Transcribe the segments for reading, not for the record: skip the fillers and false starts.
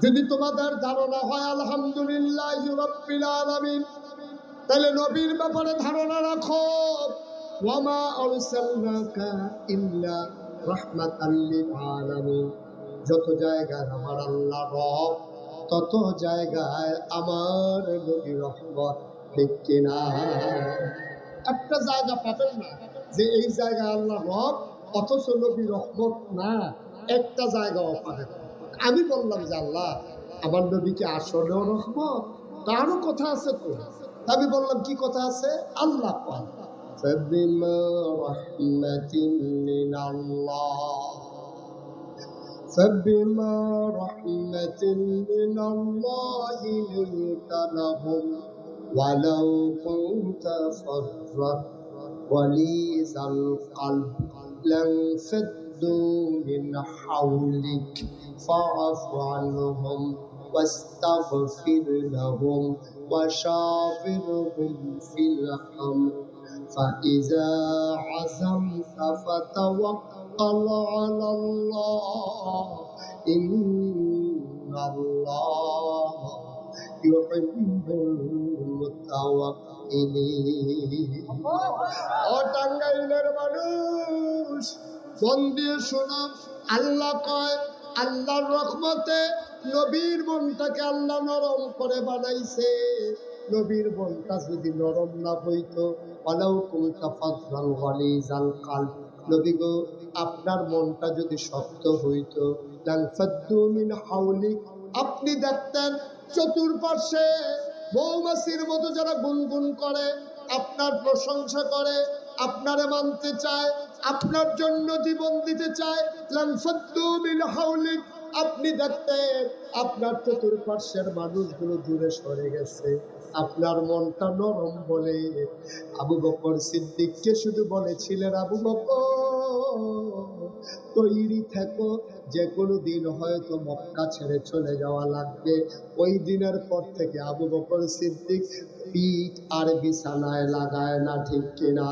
যদি তোমাদের ধারণা হয় আলহামদুলিল্লাহি রাব্বিল আলামিন, তাহলে নবীর ব্যাপারে ধারণা রাখো ওয়ামা আরসালনাকা ইল্লা রাহমাতাল লিল আলামিন। যত জায়গায় আমার আল্লাহ রব, তত জায়গায় আমার নবী রহমত। ঠিক কিনা? একটা জায়গা পাবেন না যে এই জায়গায় আল্লাহ রব অথচ নবী রহমত না, একটা জায়গাও পাবেন। আমি বললাম যে আল্লাহ আমার নবীকে আসলেও রহমত, তারও কথা আছে তো। আমি বললাম কি কথা আছে? আল্লাহ পাক فبما رحمة من الله لنت لهم ولو كنت فظا غليظ القلب لانفضوا من حولك فاعف عنهم واستغفر لهم وشاورهم في الأمر فإذا عزمت فتوكل على الله إن الله يحب المتوكلين। ও টাঙ্গাইলের মানুষ, মন দিয়ে শোনো, আল্লাহ কয় আল্লাহর রহমতে নবীর মনটাকে আল্লাহ নরম করে বানাইছে। নবীর মনটা যদি নরম না হইতো, ওয়ালাউ কুনতা ফাযযান গালিযাল কলব, নবী গো আপনার মনটা যদি শক্ত হইতো, লানফাদ্দু মিন হাওলিক, আপনি দেখতেন চতুর্পার্শ্বে মৌমাছির মতো যারা গুনগুন করে, আপনার প্রশংসা করে, আপনারে মানতে চায়, আপনার জন্য জীবন দিতে চায়। লানফাদ্দু মিন হাওলিক, আপনি দেখতেন আপনার চতুর্পার্শ্বের মানুষগুলো দূরে সরে গেছে। আপনার মনটা নরম বলে আবু বকর সিদ্দিককে শুধু বলেছিলেন, আবু বকর তৈরি থেকো, যে কোনো দিন হয়তো মক্কা ছেড়ে চলে যাওয়া লাগবে। ওই দিনের পর থেকে আবু বকর সিদ্দিক পিঠ আর বিছানায় লাগায় না। ঠিক কিনা?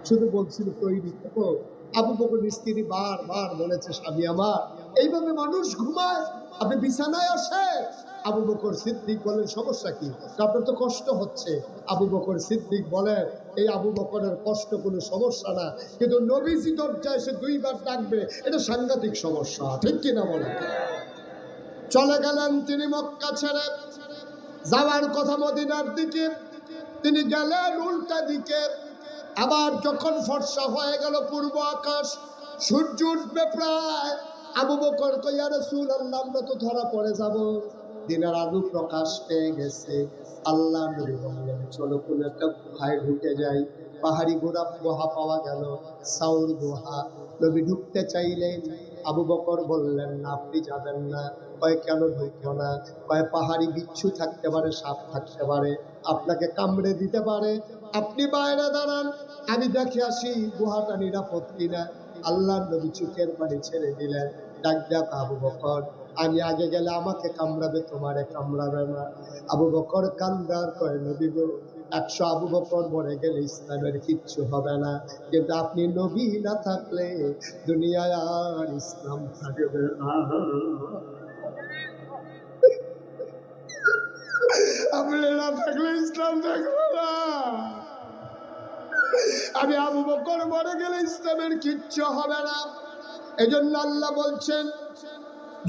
শুধু বলছিল তৈরি থেকো। আবু বকর স্ত্রী বারবার বলেছে, স্বামী আমার এইভাবে মানুষ ঘুমায়, আপনি বিছানায় আসে। আবু বকর সিদ্দিক বলেন, সমস্যা কি? আপনার তো কষ্ট হচ্ছে। আবু বকর সিদ্দিক বলেন, এই আবু বকরের কষ্ট কোনো সমস্যা না, কিন্তু নবীজি দরজায় এসে দুইবার ডাকবে, এটা সাংঘাতিক সমস্যা। ঠিক কিনা বলেন? চলে গেলেন তিনি মক্কা ছেড়ে, যাওয়ার কথা মদিনার দিকে, তিনি গেলেন উল্টা দিকে। আবার যখন ফর্সা হয়ে গেল পূর্ব আকাশ, সূর্য উঠবে প্রায়, আবু বকর কই, ইয়া রাসূলুল্লাহ আমরা তো ধরা পড়ে যাব। দিনের আলো প্রকাশ পেয়ে গেছে। আল্লাহ নবী বললেন, চলো কোন একটা গুহায় ঢুকে যাই। পাহাড়ি গুহা পাওয়া গেল, সাউর গুহা। নবী ঢুকতে চাইলেন, আবু বকর বললেন না, আপনি যাবেন না। কয় কেন ঢুকবো না? কয় পাহাড়ি বিচ্ছু থাকতে পারে, সাপ থাকতে পারে, আপনাকে কামড়ে দিতে পারে, আপনি বাইরে দাঁড়ান, আমি দেখে আসি গুহাটা নিরাপদ কিনা। আল্লাহ নবী চোখের পানি ছেড়ে দিলেন, ডাক ডাক আবু বকর, আমি আগে গেলে আমাকে কামড়াবে, তোমারে কামড়াবে না। আবু বকর কান্দার কয়, নবী গো 100 আবু বকর মরে গেলে ইসলামের কিচ্ছু হবে না, কিন্তু আপনি নবী না থাকলে দুনিয়ায় আর ইসলাম থাকবে না। আপনি না থাকলে ইসলাম থাকবে না। আমি আবু বকর মরে গেলে ইসলামের কিচ্ছু হবে না। এজন্য আল্লাহ বলছেন,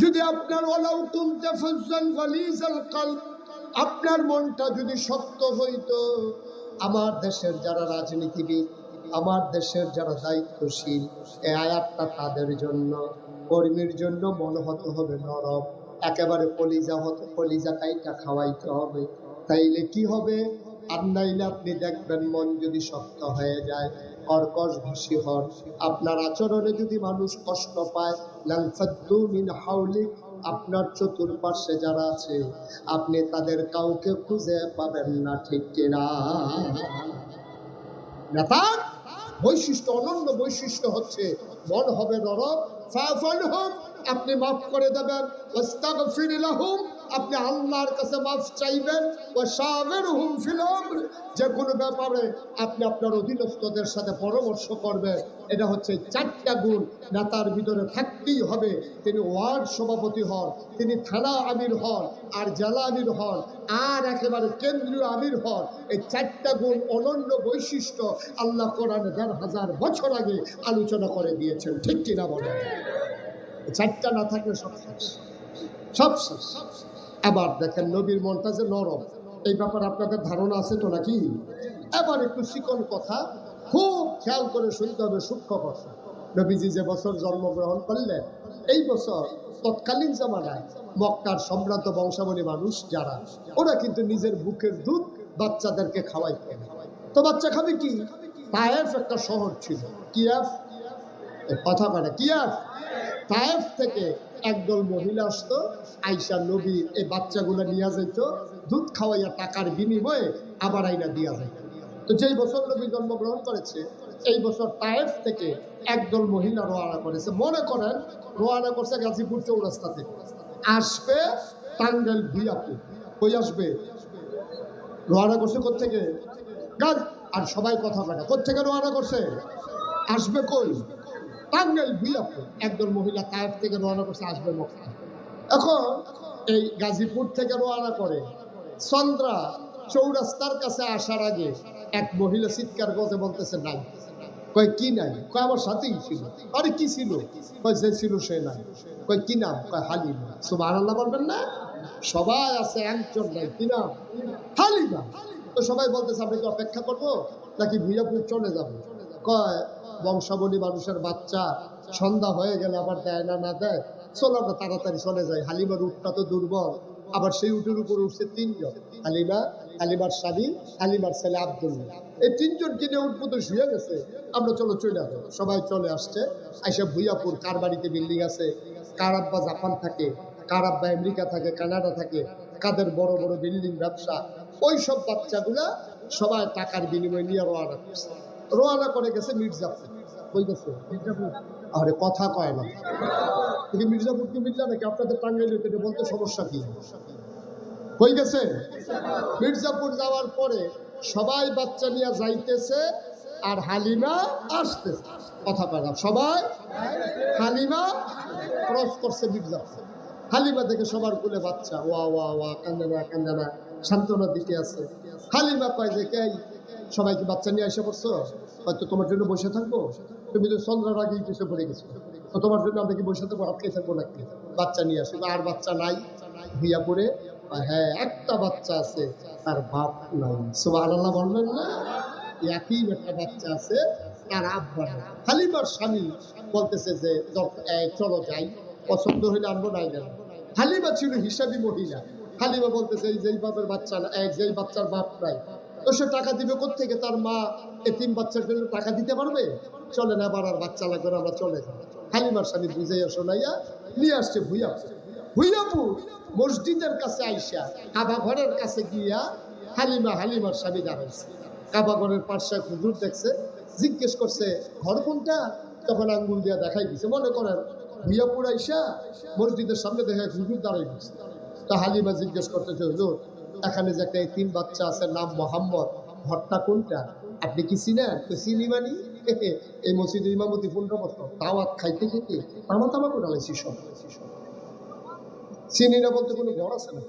যদি আপনার ওয়ালাউ কুনতা ফাজ্জান গালিজাল কলব, আপনার মনটা যদি শক্ত হইতো, আমার দেশের যারা রাজনীতিবিদ, আমার দেশের যারা দায়িত্বশীল, এই আয়াতটা তাদের জন্য, কর্মীর জন্য মন হতে হবে নরম, একেবারে কলিজা হতে, কলিজাটাইটা খাওয়াইতে হবে। তাইলে কি হবে? আর নাইলে আপনি দেখবেন মন যদি শক্ত হয়ে যায়, কর্কশ ভাষী হন, আপনার আচরণে যদি মানুষ কষ্ট পায়, লানফাদ্দু মিন হাওলিক, আপনার চতুর্পার্শ্বে যারা আছে আপনি তাদের কাউকে খুঁজে পাবেন না। ঠিক কিনা? নেতার বৈশিষ্ট্য, অনন্য বৈশিষ্ট্য হচ্ছে মন হবে নরম, ফাফালহুম, আপনি মাফ করে দেবেন, ওয়াস্তাগফির লাহুম, আপনি আল্লাহর কাছে মাফ চাইবেন, ওয়াশাওিরহুম ফিল আমর, যে কোনো ব্যাপারে আপনি আপনার অধীনস্থদের সাথে পরামর্শ করবেন। এটা হচ্ছে 4টা গুণ নেতার ভিতরে থাকতেই হবে। তিনি ওয়ার্ড সভাপতি হন, তিনি থানা আমির হন, আর জেলা আমির হন, আর একেবারে কেন্দ্রীয় আমির হন। এই 4টা গুণ অনন্য বৈশিষ্ট্য আল্লাহ কোরআনে 1000 বছর আগে আলোচনা করে দিয়েছেন, ঠিক কিনা বলেন? 4টা না থাকলে সব শেষ, সব শেষ। আবার দেখেন নবীর মনটা যে নরম, এই ব্যাপারে আপনাদের ধারণা আছে তো নাকি? এবার একটু চিকন কথা, খুব খেয়াল করে শুনতে হবে, সূক্ষ্ম কথা। নবীজি যে বছর জন্মগ্রহণ করলেন, এই বছর তৎকালীন জামানায় মক্কার সম্ভ্রান্ত বংশাবলী মানুষ যারা, ওরা কিন্তু নিজের বুকের দুধ বাচ্চাদেরকে খাওয়াইতেন। তো বাচ্চা খাবে কি? তায়েফ একটা শহর ছিল, কিয়াফ, কথা বলে কিয়াফ। তায়েফ থেকে একদল মহিলা আসতো, আইসা নবী এই বাচ্চাগুলো নিয়ে যেত, দুধ খাওয়াইয়া টাকার বিনিময়ে আবার আইনা দিয়া যায়। তো যেই বছর নবী জন্মগ্রহণ করেছে, এই বছর তায়েফ থেকে একদল মহিলা রওনা করেছে। মনে করেন রওনা করছে গাজীপুর চৌরাস্তা থেকে, আসবে টাঙ্গাইল ভুইয়াপুর। কই আসবে? রওনা করছে কোত্থেকে? গাজ। আর সবাই কথা বলে, কোত্থেকে রওনা করছে? আসবে কই? টাঙ্গাইল ভুইয়াপুর। একদল মহিলা তায়েফ থেকে রওনা করছে, আসবে মক্কা। এখন এই গাজীপুর থেকে রওনা করে চন্দ্রা চৌরাস্তার কাছে আসার আগে এক মহিলা চিৎকার গজে বলতেছে নাই। কয় কি নাই? কয় আমার সাথেই ছিল। আরে কি ছিল? কয় যে ছিল সে নাই। কয় কি নাম? কয় হালিমা। সুবহানাল্লাহ বলবেন না? সবাই আছে, একজন নাই, কি নাম? হালিমা। তো সবাই বলতেছে আমরা কি অপেক্ষা করবো নাকি ভুইয়াপুর চলে যাবো? কয় বংশাবলী মানুষের বাচ্চা সন্ধ্যা হয়ে গেলে আবার দেয় না, না দেয়, চলো আমরা তাড়াতাড়ি চলে যাই। হালিমার উঠটা তো দুর্বল, আবার সেই উঠের উপর উঠছে 3 জন, হালিমা, হালিমার স্বামী, হালিমার ছেলে আব্দুল্লাহ। এই 3 জন কিনে উঠবো তো শুয়ে গেছে, আমরা চলো চলে যাবো। সবাই চলে আসছে। আইসা ভুইয়াপুর, কার বাড়িতে বিল্ডিং আছে, কার আব্বা জাপান থাকে, কার আব্বা আমেরিকা থাকে, কানাডা থাকে, কাদের বড় বড় বিল্ডিং ব্যবসা, ওই সব বাচ্চাগুলা সবাই টাকার বিনিময়ে নিয়ে রওনা করছে। রওনা করে গেছে মির্জাপুর। কই গেছে? আরে কথা কয় না, মির্জাপুর কি মির্জা নাকি? আপনাদের টাঙ্গাইলে বলতে সমস্যা কি? কই গেছে? মির্জাপুর যাওয়ার পরে সবাই বাচ্চা নিয়ে যাইতেছে, আর হালিমা আসতেছে। কথা কয় না, সবাই হালিমা ক্রস করছে মির্জাপুর। হালিমা দেখে সবার কোলে বাচ্চা, ওয়া ওয়া ওয়া, কান্দে না কান্দে না, সান্ত্বনা দিতে আছে। হালিমা কয় যে কে সবাইকে বাচ্চা নিয়ে এসে পড়ছো? হয়তো তোমার জন্য বসে থাকবো, তুমি তো চন্দ্রার আগেই কিছু পড়ে গেছো, তো তোমার জন্য আমরা কি বসে থাকবো, হাতকে থাকবো নাকি? বাচ্চা নিয়ে আসো। আর বাচ্চা নাই ভুইয়াপুরে? হ্যাঁ, একটা বাচ্চা আছে, তার বাপ নাই। সুবহানাল্লাহ বলবেন না? একই একটা বাচ্চা আছে, তার আব্বা নাই। হালিমার স্বামী বলতেছে যে চলো যাই, পছন্দ হইলে আনবো, নাই গেল। হালিমা ছিল হিসাবি মহিলা। হালিমা বলতেছে এই যেই বাপের বাচ্চা না, যেই বাচ্চার বাপ নাই, তো সে টাকা দিবে কোত্থেকে? তার মা এই 3 বাচ্চার জন্য টাকা দিতে পারবে? চলে না, আবার আর বাচ্চা লাগবে না, আমরা চলে যাবো। হালিমার স্বামী বুঝাইয়া শোনাইয়া নিয়ে আসছে ভুইয়াপুর। ভুইয়াপুর মসজিদের কাছে আইসা কাবা ঘরের কাছে গিয়া হালিমার স্বামী দাঁড়াইছে। কাবা ঘরের পাশে হুজুর দেখছে, জিজ্ঞেস করছে ঘর কোনটা? তখন আঙ্গুল দিয়া দেখাই দিছে। মনে করেন ভুইয়াপুর আইসা মসজিদের সামনে দেখে হুজুর দাঁড়াই দিচ্ছে। তা হালিমা জিজ্ঞেস করতেছে, হুজুর এখানে যে একটা 3 বাচ্চা আছে, নাম মোহাম্মদ, ঘরটা কোনটা? আপনি কি চিনেন? তো চিনি মানি, এই মসজিদে ইমামতি 15 বছর, দাওয়াত খাইতে খেতে তামা করে আলাইছি সব। চিনি না বলতে কোনো ঘর আছে না?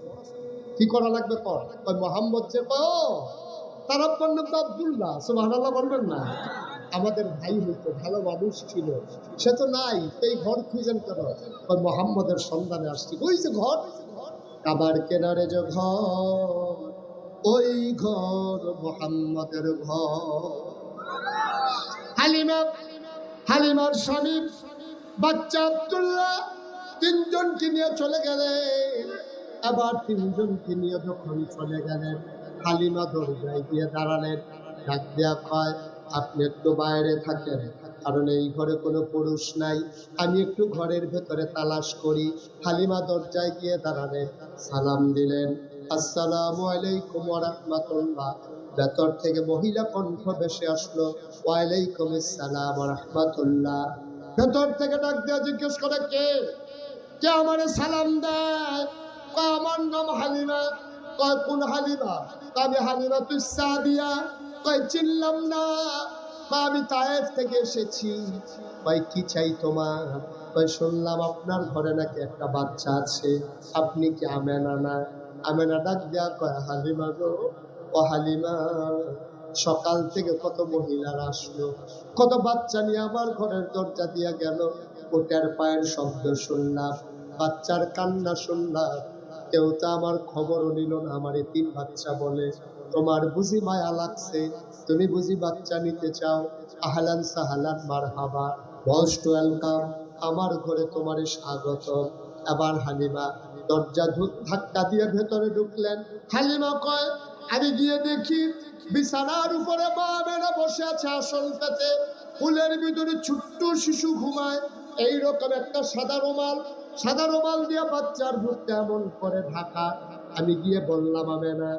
কি করা লাগবে? কর মোহাম্মদ যে তার আব্বার নাম তো আব্দুল্লাহ। সুবহানাল্লাহ বলবেন না? আমাদের ভাই হইতো, ভালো মানুষ ছিল, সে তো নাই, এই ঘর খুঁজেন কেন? মোহাম্মদের সন্ধানে আসছি। ওই যে ঘর, কাবার কেনারে যে ঘর, ওই ঘর মোহাম্মদের ঘর। হালিমার স্বামী বাচ্চা আব্দুল্লাহ 3 জনকে নিয়ে চলে গেলেন। আবার 3 জনকে নিয়ে যখন চলে গেলেন, হালিমা দরজায় গিয়ে দাঁড়ালেন। ডাক দেয়া কয়, আপনি একটু বাইরে থাকেন, কারণ এই ঘরে কোনো পুরুষ নাই, আমি একটু ঘরের ভেতরে তালাশ করি। হালিমা দরজায় গিয়ে দাঁড়ালেন, সালাম দিলেন, আসসালামু আলাইকুম ওয়া রাহমাতুল্লাহ। ভেতর থেকে মহিলা কণ্ঠ ভেসে আসলো, ওয়ালাইকুম আসসালাম ওয়া রাহমাতুল্লাহ। ভেতর থেকে ডাক দেয়া জিজ্ঞেস করে, কে? কে আমারে সালাম দেয়, কয় আমার নাম হালিমা। কয় কোন হালিমা? আমি হালিমা তুই সাদিয়া। কয় চিনলাম না। কয় আমি তায়েফ থেকে এসেছি। কয় কি চাই তোমার? কয় শুনলাম আপনার ঘরে নাকি একটা বাচ্চা আছে, আপনি কি আমেনা না? আমেনা ডাক দেয়া কয় হালিমা গো, ও হালিমা, সকাল থেকে কত মহিলারা আসলো, কত বাচ্চা নিয়ে আমার ঘরের দরজা দিয়া গেল, ওটার পায়ের শব্দ শুনলাম, বাচ্চার কান্না শুনলাম, কেউ তো আমার খবরও নিল না। আমার তিন বাচ্চা বলে তোমার বুঝি মায়া লাগছে, তুমি বুঝি বাচ্চা নিতে চাও, আহলান সাহালান মারহাবা, মোস্ট ওয়েলকাম, আমার ঘরে তোমার স্বাগত। আবার হালিমা দরজা ধাক্কা দিয়ে ভেতরে ঢুকলেন। হালিমা কয় আমি গিয়ে দেখি বিছানার উপরে মা আমেনা বসে আছে আসল পেতে, ফুলের ভিতরে ছোট্ট শিশু ঘুমায়, এইরকম একটা সাদা রুমাল দিয়ে বাচ্চার মুখটা এমন করে ঢাকা। আমি গিয়ে বললাম আমেনা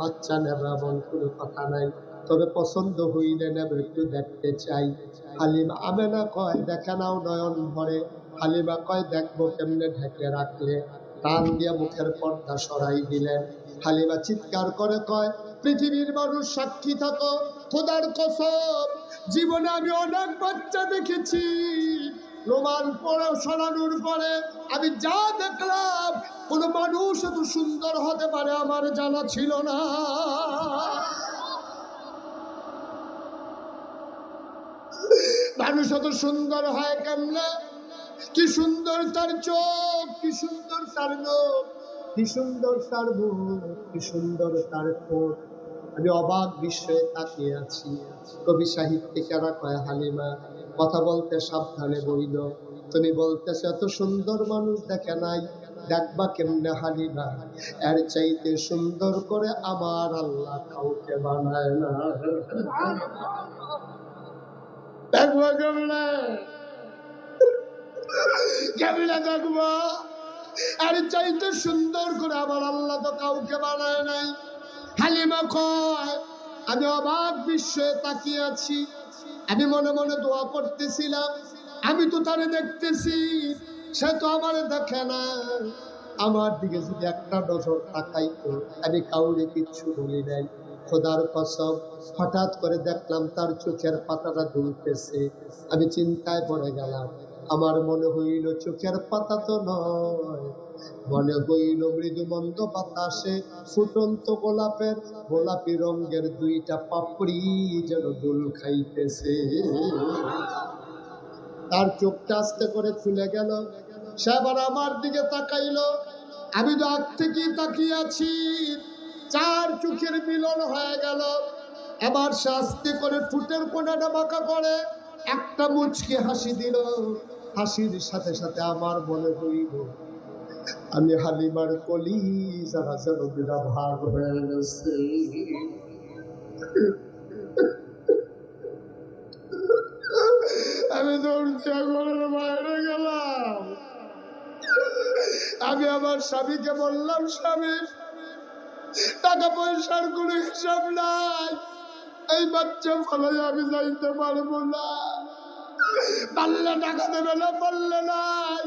বাচ্চা নেবে এমন কোনো কথা নাই, তবে পছন্দ হইলে নেবে, একটু দেখতে চাই। হালিমা আমেনা কয় দেখে নাও নয়ন ভরে। হালিমা কয় দেখবো কেমনে, ঢেকে রাখলে। টান দিয়ে মুখের পর্দা সরাই দিলেন। হালিমা চিৎকার করে কয় পৃথিবীর মানুষ সাক্ষী থাকো, খোদার কসম জীবনে আমি অনেক বাচ্চা দেখেছি, রোমান পরে সরানোর পরে আমি যা দেখলাম কোন মানুষ এত সুন্দর হতে পারে আমার জানা ছিল না। মানুষ এত সুন্দর হয় কেমনে? কি সুন্দর তার চোখ, কি সুন্দর তার নখ, কি সুন্দর তার মুখ, কি সুন্দর তার ঠোঁট। আমি অবাক বিস্ময়ে তাকিয়ে আছি। কবি সাহিত্যিকেরা কয় হালিমা কথা বলতে সাবধানে বইল, তুমি বলতেছো এত সুন্দর মানুষ দেখে নাই, দেখবা কেমনে হালিমা, এর চাইতে সুন্দর করে আমার আল্লাহ কাউকে বানায় না। দেখবো কেমনে, কেমনে দেখবো, এর চাইতে সুন্দর করে আমার আল্লাহ তো কাউকে বানায় নাই। হালিমা কয় আমি অবাক বিস্ময়ে তাকিয়ে আছি, আমি মনে মনে দোয়া করতেছিলাম, আমি তো তারে দেখতেছি, সে তো আমারে দেখে না, আমার দিকে যদি একটা নজর তাকাইতো। আমি কাউরে কিচ্ছু বলি নাই, খোদার কসম হঠাৎ করে দেখলাম তার চোখের পাতাটা দুলতেছে। আমি চিন্তায় পড়ে গেলাম, আমার মনে হইল চোখের পাতা তো নয়, মনে হইল মৃদু মন্দ বাতাসে ফুটন্ত গোলাপি রঙের দুইটা পাপড়ি যেন দোল খাইতেছে। তার চোখটা আস্তে করে খুলে গেল, সে আবার আমার দিকে তাকাইলো। আমি তো আগ থেকেই তাকিয়ে আছি, চার চোখের মিলন হয়ে গেল। এবার সে আস্তে করে ঠোঁটের কোণাটা বাঁকা করে একটা মুচকি হাসি দিল। হাসির সাথে সাথে আমার মনে হইল আমি হালিমার কলিজাটা যেন দুটা ভাগ হয়ে গেছে। আমি দৌড়তে ঘরের বাইরে গেলাম। আমি আমার স্বামীকে বললাম স্বামী টাকা পয়সার কোনো হিসাব নাই, এই বাচ্চা ফলাই আমি যাইতে পারবো না, পারলে টাকা দেবে না, পারলে নাই,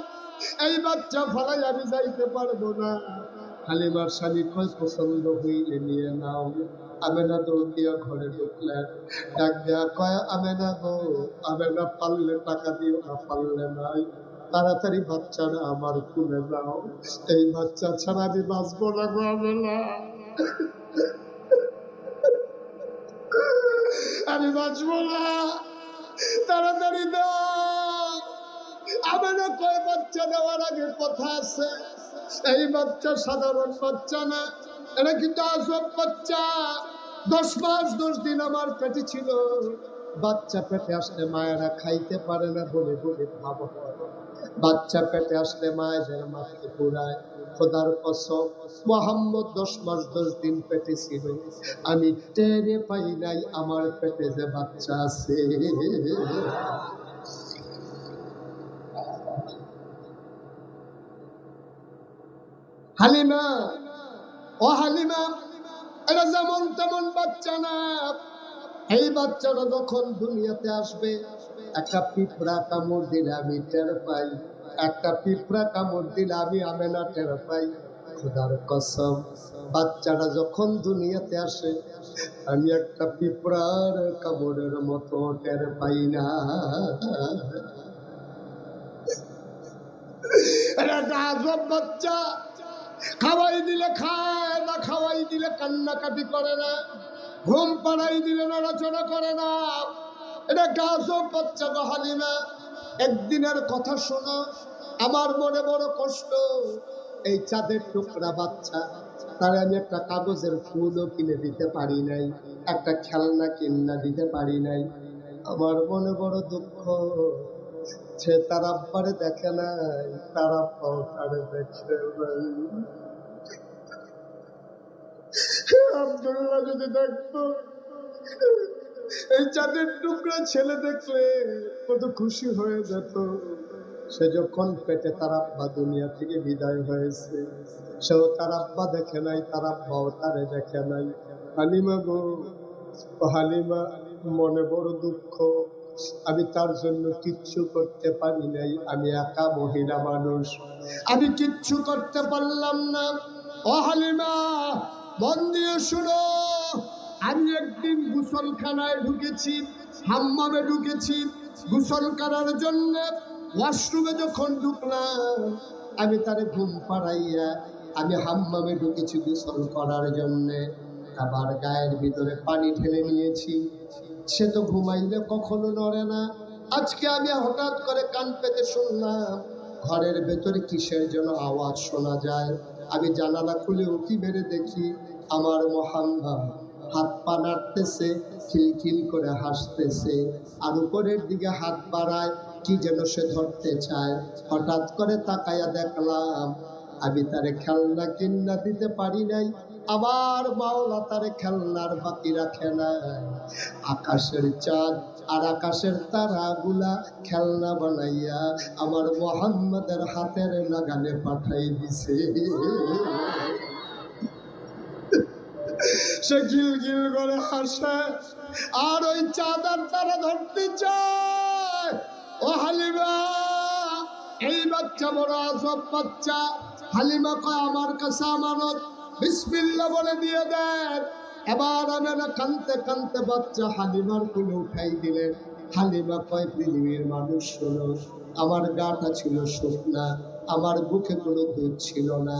এই বাচ্চা ফলাই আমি যাইতে পারবো না। হালিমার স্বামী কয় পছন্দ হইলে নিয়ে নাও। আমেনা দৌড় দিয়া ঘরে ঢুকলেন, ডাক দেয়া কয় আমেনা গো, আমেনা পারলে টাকা দিও, না পারলে নাই, তাড়াতাড়ি বাচ্চারা আমার খুলে দাও, এই বাচ্চা ছাড়া আমি বাঁচবো না গো আমেনা, আমি বাঁচবো না, তাড়াতাড়ি দাও। আমেনা কয় বাচ্চা দেওয়ার আগে কথা আছে, এই বাচ্চা সাধারণ বাচ্চা না, এটা কিন্তু আজব বাচ্চা। 10 মাস 10 দিন আমার পেটে ছিল। বাচ্চা পেটে আসলে মায়েরা খাইতে পারে না বলে বলে ভাব হয়, বাচ্চা পেটে আসলে মায়েদের মাথা ঘুরায়। খোদার কসম মোহাম্মদ 10 মাস 10 দিন পেটে ছিল, আমি টেরে পাই নাই আমার পেটে যে বাচ্চা আছে। হালিমা, ও হালিমা, এটা যেমন তেমন বাচ্চা না। এই বাচ্চাটা যখন দুনিয়াতে আসবে একটা পিঁপড়া কামড় দিলে আমি টের পাই, একটা পিঁপড়া কামড় দিলে আমি আমেনা টের পাই। খোদার কসম, বাচ্চাটা যখন দুনিয়াতে আসে আমি একটা পিঁপড়ার কামড়ের মতো টের পাই না। এটা একটা আজব বাচ্চা। খাওয়াই দিলে খায় না, খাওয়াই দিলে কান্নাকাটি করে না, ঘুম পাড়াই দিলে নড়াচড়া করে না। এটা গাছও বাচ্চা গো হালিমা। একদিনের কথা শোনো, আমার মনে বড় কষ্ট। এই চাঁদের টুকরা বাচ্চা, তারে আমি একটা কাগজের ফুলও কিনে দিতে পারি নাই, একটা খেলনা কিনা দিতে পারি নাই। আমার মনে বড় দুঃখ। সে তার আব্বারে দেখে নাই, তার আব্বাও তারে দেখে নাই। আব্দুল্লাহ যদি দেখতো, এই চাঁদের টুকরা ছেলে দেখলে কত খুশি হয়ে যেত। সে যখন পেটে তার আব্বা দুনিয়া থেকে বিদায় হয়েছে, সেও তার আব্বা দেখে নাই, তার আব্বাও তারে দেখে নাই। হালিমা গো, হালিমা, মনে বড় দুঃখ। আমি তার জন্য কিচ্ছু করতে পারি নাই। আমি একা মহিলা মানুষ, আমি কিচ্ছু করতে পারলাম না। ও হালিমা, মন দিয়ে শুনো। আমি একদিন গোসলখানায় ঢুকেছি, হাম্মামে ঢুকেছি গোসল করার জন্য। ওয়াশরুমে যখন ঢুকলাম, আমি তারে ঘুম পাড়াইয়া আমি হাম্মামে ঢুকেছি গোসল করার জন্য। আবার গায়ের ভিতরে পানি ঢেলে নিয়েছি। সে তো ঘুমাইলে কখনো নড়ে না। আজকে আমি হঠাৎ করে কান পেতে শুনলাম ঘরের ভেতরে কিসের যেন আওয়াজ শোনা যায়। আমি জানালা খুলে উঠি বেড়ে দেখি আমার মোহাম্মদ হাত পা নাড়তেছে, খিলখিল করে হাসতেছে, আর উপরের দিকে হাত বাড়ায়, কি যেন সে ধরতে চায়। হঠাৎ করে তাকায়া দেখলাম আমি তারে খেলনা কিনা দিতে পারি নাই, আমার মাওলা তারে খেলনার বাকি রাখে নাই। আকাশের চাঁদ আর আকাশের তারাগুলা খেলনা বানাইয়া আমার মোহাম্মদের হাতের নাগালে পাঠাই দিছে। সে গিল গিল করে হাসে, আর ওই চাঁদার তারা ধরতে চায়। ও হালিমা, এই বাচ্চা বড় আজব বাচ্চা। হালিমা কয় আমার কাছে আমানত, বিসমিল্লাহ বলে দিয়ে দেন। এবার আমরা কানতে কানতে বাচ্চা হালিমার কোলে উঠাই দিলেন। হালিমা কয় পৃথিবীর মানুষ শোনো, আমার গাটা ছিল শুকনা, আমার বুকে কোনো দুধ ছিল না,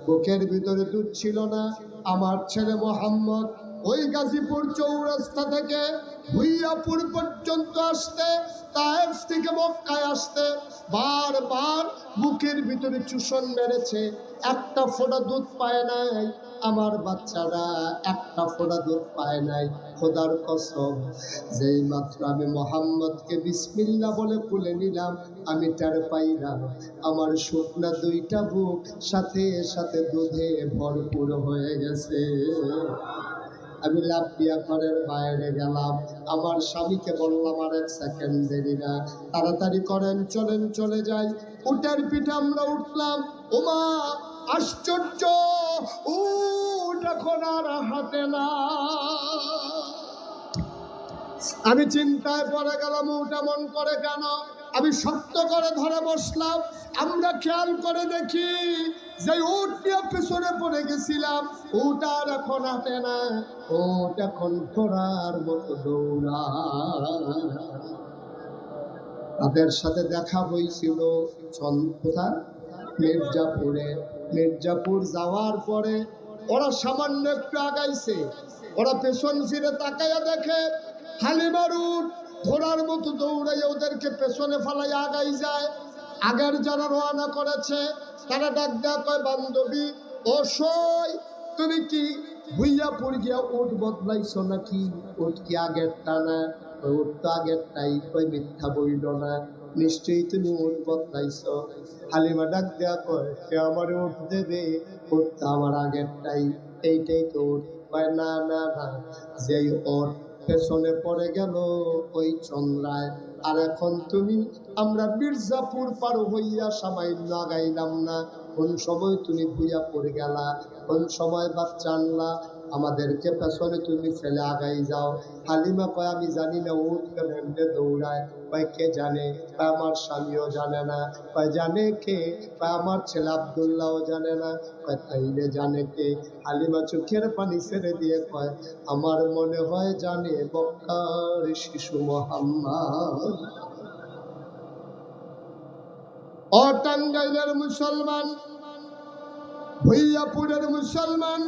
বুকের ভিতরে দুধ ছিল না। আমার ছেলে মোহাম্মদ ওই গাজীপুর চৌরাস্তা থেকে ভুইয়াপুর পর্যন্ত আসতে, তায়েফ থেকে মক্কায় আসতে বারবার বুকের ভিতরে চুষণ মেরেছে, একটা ফোঁটা দুধ পায় নাই। আমার বাচ্চারা একটা ফোঁটা দুধ পায় নাই। খোদার কসম, যেই মাত্র আমি মোহাম্মদকে বিসমিল্লাহ বলে খুলে নিলাম, আমি টের পাইলাম আমার শুকনা দুইটা বুক সাথে সাথে দুধে ভরপুর হয়ে গেছে। আমি লাফিয়া ঘরের বাইরে গেলাম, আমার স্বামীকে বললাম আর এক সেকেন্ড দেরি না, তাড়াতাড়ি করেন, চলেন চলে যাই। উটের পিঠে আমরা উঠলাম। ওমা আশ্চর্য, উট এখন আর হাতে না। আমি চিন্তায় পড়ে গেলাম, উট এমন করে কেন? আমি শক্ত করে ধরে বসলাম। আমরা খেয়াল করে দেখি যে উট নিয়ে পেছনে পড়ে গেছিলাম, উট আর এখন হাঁটে না, উট এখন ঘোড়ার মতো দৌড়ায়। তাদের সাথে দেখা হয়েছিল কোথায়? মির্জাপুরে। মির্জাপুর যাওয়ার পরে ওরা সামান্য একটু আগাইছে, ওরা পেছন ফিরে তাকাইয়া দেখে হালিমার উট ঘোড়ার মতো দৌড়াইয়া ওদেরকে পেছনে ফালাই আগাই যায়। আগের যারা রওনা করেছে তারা ডাক দেয়া কয়, বান্ধবী ও সই, তুমি কি ভুইয়াপুর গিয়া উট বদলাইছো নাকি? উট কি আগেরটা না? উট তো আগেরটাই। কই মিথ্যা বইল না, নিশ্চয়ই তুমি উট বদলাইছো। হালিমা ডাক দেয়া কয়, সে আমার উট দেবে, উট তো আমার আগেরটাই, এইটাই তো উট। কয় না না না, যেই উট পেছনে পড়ে গেল ওই চন্দ্রায়। আর এখন তুমি, আমরা মির্জাপুর পার হইয়া সামান্য আগাইলাম না, কোন সময় তুমি ভুইয়া পড়ে গেলা, কোন সময় বাচ্চা আনলা। আমাদেরকে পেছনে তুমি ফেলে আগাই যাও। হালিমা কয় আমি জানি না উঠ কেন এমনি দৌড়ায়। কয় কে জানে? কয় আমার স্বামীও জানে না। কয় জানে কে? কয় আমার ছেলে আব্দুল্লাহও জানে না। কয় তাইলে জানে কে? হালিমা চোখের পানি ছেড়ে দিয়ে কয় আমার মনে হয় জানে মক্কার শিশু মুহাম্মদ। ও টাঙ্গাইলের মুসলমান, ভৈয়াপুরের মুসলমান,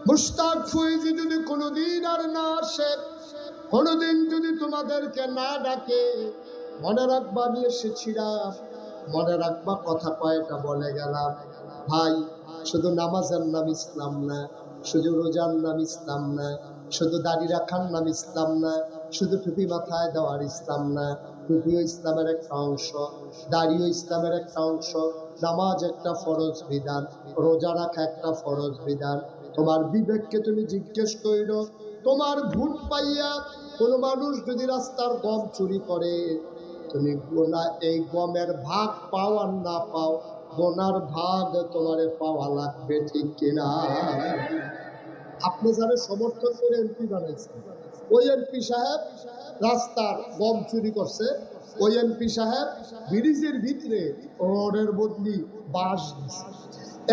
মুশতাক ফৈজি যদি কোনোদিন আর না আসে, কোনোদিন যদি তোমাদেরকে না ডাকে, মনে রাখবা আমি এসেছিলাম, মনে রাখবা কথা কয়টা বলে গেলাম। ভাই, শুধু নামাজের নাম ইসলাম না, শুধু রোজার নাম ইসলাম না, শুধু দাড়ি রাখার নাম ইসলাম না, শুধু টুপি মাথায় দেওয়ার ইসলাম না। টুপিও ইসলামের একটা অংশ, দাড়িও ইসলামের একটা অংশ, নামাজ একটা ফরজ বিধান, রোজা রাখা একটা ফরজ বিধান। তোমার বিবেককে তুমি জিজ্ঞেস করো, তোমার ভূত পাইয়া কোন মানুষ যদি রাস্তার গম চুরি করে, তুমি গোনা এই গমের ভাগ পাও আর না পাও, গোনার ভাগ তোমারে পাওয়া লাগবে, ঠিক কিনা? আপনি যারা সমর্থন করে এমপি বানাইছেন, ওই এমপি সাহেব রাস্তার গম চুরি করছে, ওই এমপি সাহেব ব্রিজের ভিতরে রোডের বদলি বাঁশ দিছে।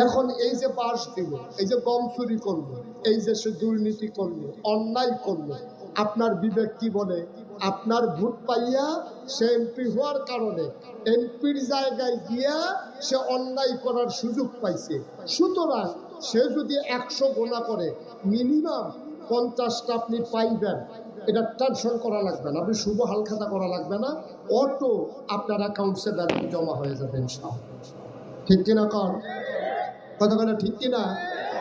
এখন এই যে বাঁশ দিল, এই যে গম চুরি করলো, এই যে সে দুর্নীতি করলো, অন্যায় করলো, আপনার বিবেক কি বলে? আপনার ভোট পাইয়া সে এমপি হওয়ার কারণে এমপির জায়গায় গিয়া সে অন্যায় করার সুযোগ পাইছে। সুতরাং সে যদি 100 গোনা করে, মিনিমাম 50টা আপনি পাইবেন। এটা টেনশন করা লাগবে না, আপনি শুভ হালখাতা করা লাগবে না, অটো আপনার অ্যাকাউন্টসে ব্যালেন্স জমা হয়ে যাবে ইনশাআল্লাহ। ঠিক কিনা কর? কতক্ষণ ঠিক কিনা?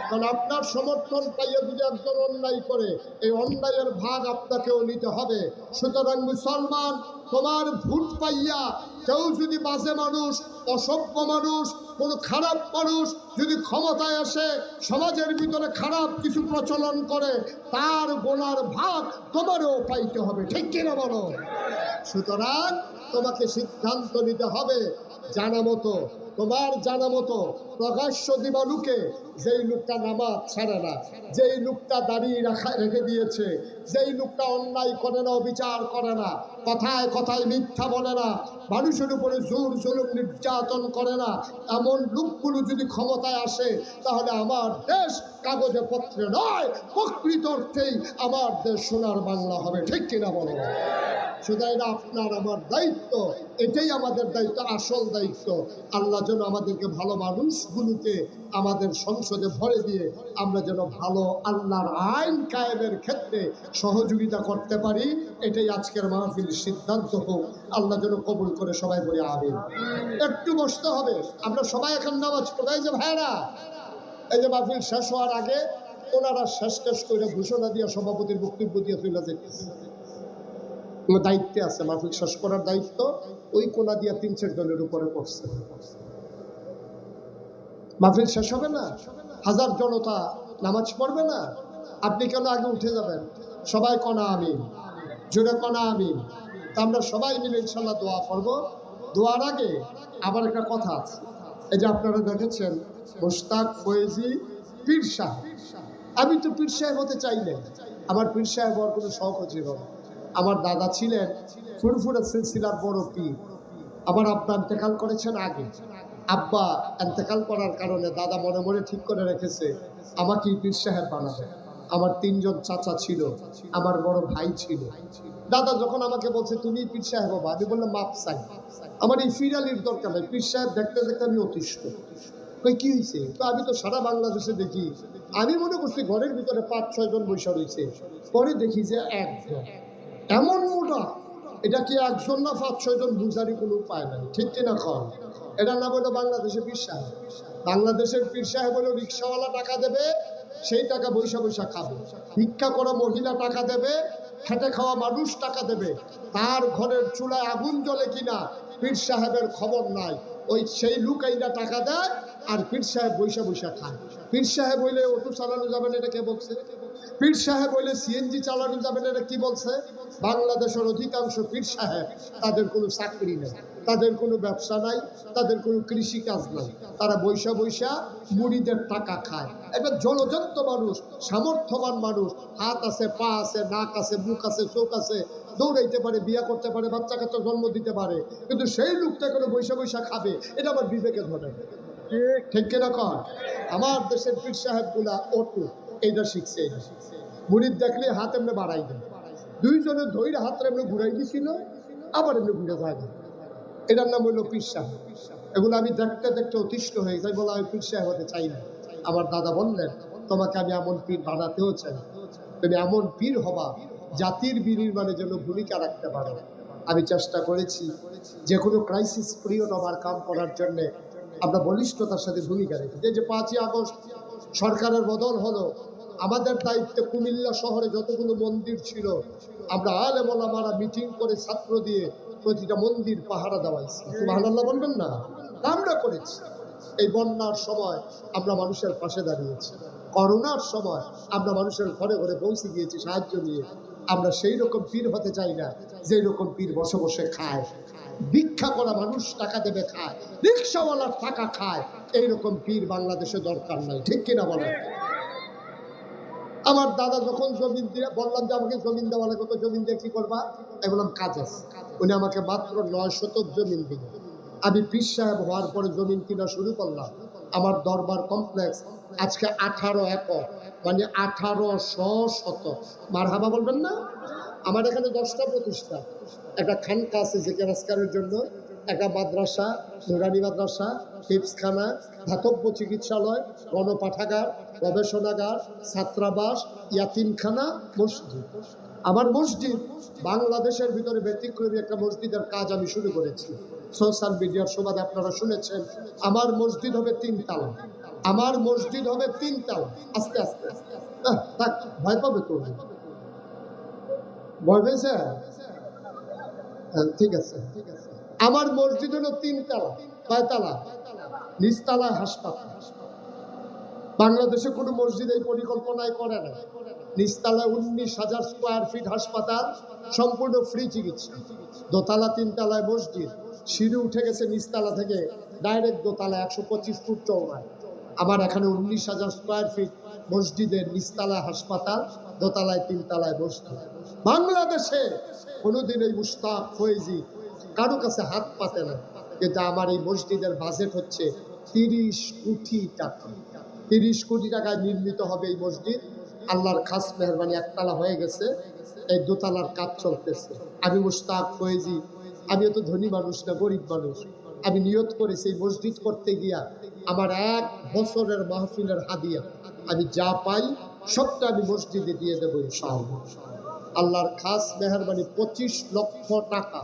কারণ আপনার সমর্থন পাইয়া যদি একজন অন্যায় করে, এই অন্যায়ের ভাগ আপনাকেও নিতে হবে। সুতরাং মুসলমান, তোমার ভোট পাইয়া কেউ যদি বাজে মানুষ, অসভ্য মানুষ, কোন খারাপ মানুষ যদি ক্ষমতায় আসে, সমাজের ভিতরে খারাপ কিছু প্রচলন করে, তার গোনার ভাগ তোমারও পাইতে হবে, ঠিক কিনা বলো? সুতরাং তোমাকে সিদ্ধান্ত নিতে হবে জানা মতো, তোমার জানা মতো প্রকাশ্য দিবালুকে, যেই লোকটা নামাজ ছাড়ে না, যেই লোকটা দাঁড়িয়ে রেখে দিয়েছে, যেই লোকটা অন্যায় করে না, বিচার করে না, কথায় কথায় মিথ্যা বলে না, মানুষের উপরে জোর জুলুম নির্যাতন করে না, এমন লোকগুলো যদি ক্ষমতায় আসে, তাহলে আমার দেশ কাগজে পত্রে নয়, প্রকৃত অর্থেই আমার দেশ সোনার বাংলা হবে, ঠিক কিনা বলো? সুতরাং এটা আপনার আমার দায়িত্ব, এটাই আমাদের দায়িত্ব, আসল দায়িত্ব। আল্লাহ যেন আমাদেরকে ভালো মানুষগুলোকে আমাদের সংসদে ভরে দিয়ে আমরা যেন ভালো আল্লাহর আইন কায়েমের ক্ষেত্রে সহযোগিতা করতে পারি, এটাই আজকের মাহফিল সিদ্ধান্ত হোক। আল্লাহ যেন কবুল করে, সবাই বলে আমিন। একটু বসতে হবে, আমরা সবাই এখন নামাজ পড়াই যে ভাইরা, এই যে মাহফিল শেষ হওয়ার আগে ওনারা শেষ করে ঘোষণা দিয়ে সভাপতির বক্তব্য দিয়ে চলে যেতেছে। দায়িত্বে আছে, মাহফিল শেষ করার দায়িত্ব ওই কোনা দিয়া 3-4 জনের উপরে পড়ছে। মাহফিল শেষ হবে না, হাজার জনতা নামাজ পড়বে না, আপনি কেন আগে উঠে যাবেন? সবাই কনা আমিন, জোরে কনা আমিন। তা আমরা সবাই মিলে ইনশাল্লাহ দোয়া করব। দোয়ার আগে আবার একটা কথা আছে, এই যে আপনারা দেখেছেন মুশতাক ফৈজি পীর সাহেব, আমি তো পীর সাহেব হতে চাইলে, আমার পীর সাহেব হওয়ার কোনো শখ ছিল না। আমার দাদা ছিলেন ফুরফুরা সিলসিলার বড় পীর। আমার আব্বা ইন্তেকাল করেছেন আগে, আব্বা ইন্তেকাল করার কারণে দাদা মনে মনে ঠিক করে রেখেছে আমাকে পীর সাহেব বানাবে। আমার 3 জন চাচা ছিল, আমার বড় ভাই ছিল। দাদা যখন আমাকে বলছে তুমি পীর সাহেব হবা, আমি বললাম মাপ চাই, আমার এই ফিরালির দরকার নেই, পীর সাহেব দেখতে দেখতে আমি অতিষ্ঠ। কি হয়েছে? তো আমি তো সারা বাংলাদেশে দেখি, আমি মনে করছি ঘরের ভিতরে 5-6 জন বৈশা রয়েছে, পরে দেখি যে একজন এমন মোটা, এটা কি একজন না 5-6 জন বুঝারই কোনো উপায় নাই, ঠিক কিনা কর? এটার নাম হলো বাংলাদেশের পীর সাহেব। বাংলাদেশের পীর সাহেব হলো রিক্সাওয়ালা টাকা দেবে, সেই টাকা বৈশা বৈশা খাবে। ভিক্ষা করা মহিলা টাকা দেবে, খেটে খাওয়া মানুষ টাকা দেবে, তার ঘরের চুলায় আগুন জ্বলে কিনা পীর সাহেবের খবর নাই। ওই সেই লুকাইনা টাকা দেয় আর পীর সাহেব বৈশা বৈশা খায়। পীর সাহেব হইলে অটো চালানো যাবে না, এটা কে বলছে? পীর সাহেব হইলে সিএনজি চালানো যাবে না, এটা কি বলছে? বাংলাদেশের অধিকাংশ পীর সাহেব তাদের কোনো চাকরি নেই। তাদের কোনো ব্যবসা নাই, তাদের কোনো কৃষি কাজ নাই, তারা বৈশা বৈশা মুড়িদের টাকা খায়। একটা জলজন্ত মানুষ, সামর্থ্যবান মানুষ, হাত আছে, পা আছে, নাক আছে, মুখ আছে, চোখ আছে, দৌড়াইতে পারে, বিয়া করতে পারে, বাচ্চা কাচ্চা জন্ম দিতে পারে, কিন্তু সেই লোকটা কোনো বৈশা বৈশা খাবে, এটা আমার বিবেকে ধরে। ঠিক কিনা কর? আমার দেশের পীর সাহেব গুলা অটু এইটা শিখছে। মুড়িদ দেখলে হাত এমনি বাড়াই দেয়, দুইজনের ধৈর্য হাতটা এমনি ঘুরাই দিছিল, আবার এমনি ঘুরে যায়। এটার নাম হইল পীর সাহেব। এগুলো আমি দেখতে দেখতে অতিষ্ঠ হয়ে যাই, বলে আমি পীর সাহেব হতে চাই না। আমার দাদা বললেন, তোমাকে আমি এমন পীর বানাতেও চাই, তুমি এমন পীর হবা জাতির বিনির্মাণের জন্য ভূমিকা রাখতে পারো। আমি চেষ্টা করেছি যে কোনো ক্রাইসিস পিরিয়ড আমার কাম করার জন্য আমরা বলিষ্ঠতার সাথে ভূমিকা রেখেছি। যে 5ই আগস্ট সরকারের বদল হলো, আমাদের দায়িত্বে কুমিল্লা শহরে যতগুলো মন্দির ছিল আমরা আলেম ওলামারা মিটিং করে ছাত্র দিয়ে প্রতিটা মন্দির পাহারা দেওয়াইছি। সুবহানাল্লাহ বলবেন না? আমরা করেছি। এই বন্যার সময় আমরা মানুষের পাশে দাঁড়িয়েছি, করোনার সময় আমরা মানুষের ঘরে ঘরে পৌঁছে গিয়েছি সাহায্য নিয়ে। আমরা সেই রকম পীর হতে চাই না যে রকম পীর বসে বসে খায়, ভিক্ষা করা মানুষ টাকা দেবে খায়, রিক্সাওয়ালার টাকা খায়, এইরকম পীর বাংলাদেশে দরকার নাই। ঠিক কিনা বলেন? আমার দাদা যখন জমিন দিয়ে বললাম যে আমাকে জমিন দেওয়া লাগবে, তো জমিন দিয়ে কি করবা? আমি বললাম কাজ আছে। উনি আমাকে মাত্র 9 শতক জমিন দিল। আমি পীর সাহেব হওয়ার পরে জমিন কিনা শুরু করলাম। আমার দরবার কমপ্লেক্স আজকে 18 একর, মানে 1800 শতক। মারহাবা বলবেন না? আমার এখানে 10টা প্রতিষ্ঠান, একটা খানকা আছে জিকির আজকারের জন্য, একটা মাদ্রাসা, নুরানি মাদ্রাসা, হিফজখানা, ধাতব্য চিকিৎসালয়, গণপাঠাগার, গবেষণাগার, ছাত্রাবাস, ইয়াতিমখানা, মসজিদ। আমার মসজিদ বাংলাদেশের ভিতরে ব্যতিক্রমী একটা মসজিদের কাজ আমি শুরু করেছি। সোশ্যাল মিডিয়ার সুবাদে আপনারা শুনেছেন, আমার মসজিদ হবে 3 তালা। আমার মসজিদ হবে 3 তালা। আস্তে আস্তে থাক, ভয় পাবে তো, ভয় পেয়েছে? ঠিক আছে। আমার মসজিদ হলো 3 তালা। কয় তালা? নিচতলায় হাসপাতাল। বাংলাদেশে কোনো মসজিদ এই পরিকল্পনায় করে না। নিচতলায় 19,000 স্কোয়ার ফিট হাসপাতাল, সম্পূর্ণ ফ্রি চিকিৎসা। দোতলা 3 তালায় মসজিদ, সিঁড়ি উঠে গেছে নিচতলা থেকে ডাইরেক্ট দোতলা, 125 ফুট চওড়ায়। আমার এখানে 19,000 স্কোয়ার ফিট মসজিদের নিচতলায় হাসপাতাল, দোতলায় 3 তালায় মসজিদ। বাংলাদেশে কোনোদিন এই মুশতাক ফয়েজি কারো কাছে হাত পাতে না, কিন্তু আমার এই মসজিদের বাজেট হচ্ছে 30 কোটি টাকা। 30 কোটি টাকায় নির্মিত হবে এই মসজিদ। আল্লাহর খাস মেহরবানি একতলা হয়ে গেছে, এই দোতলার কাজ চলতেছে। আমি মুশতাক ফয়েজি, আমি তো ধনী মানুষ না, গরিব মানুষ। আমি নিয়ত করেছি এই মসজিদ করতে গিয়া আমার 1 বছরের মাহফিলের হাদিয়া আমি যা পাই সবটা আমি মসজিদে দিয়ে দেবো ইনশাআল্লাহ। আল্লাহর খাস মেহরবানি 25 লক্ষ টাকা,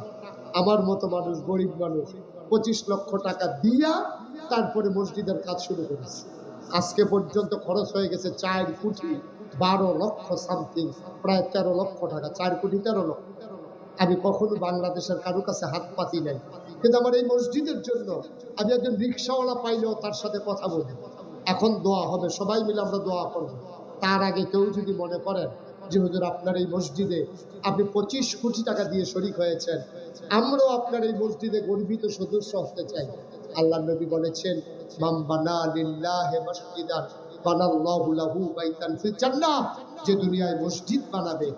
আমার মতো মানুষ, গরিব মানুষ, 25 লক্ষ টাকা দিয়া তারপরে মসজিদের কাজ শুরু করেছি। আজকে পর্যন্ত খরচ হয়ে গেছে 4 কোটি 12 লক্ষ সামথিং, প্রায় 13 লক্ষ টাকা। 4 কোটি 13 লক্ষ। আমি কখনো বাংলাদেশের কারো কাছে হাত পাতি নাই, কিন্তু আমার এই মসজিদের জন্য আমি একজন রিক্সাওয়ালা পাইলেও তার সাথে কথা বলি। এখন দোয়া হবে, সবাই মিলে আমরা দোয়া করব। তার আগে কেউ যদি মনে করেন যে হুজুর আপনার এই মসজিদে আপনি 25 কোটি টাকা দিয়ে শরীক হয়েছেন, আমরাও আপনার এই মসজিদে গর্বিত সদস্য হতে চাই। আল্লাহ নবী বলেছেন, মান বানা লিল্লাহি মাসজিদান বানাল্লাহু লাহু বাইতান ফিল জান্নাহ, যে দুনিয়ায় মসজিদ বানাবে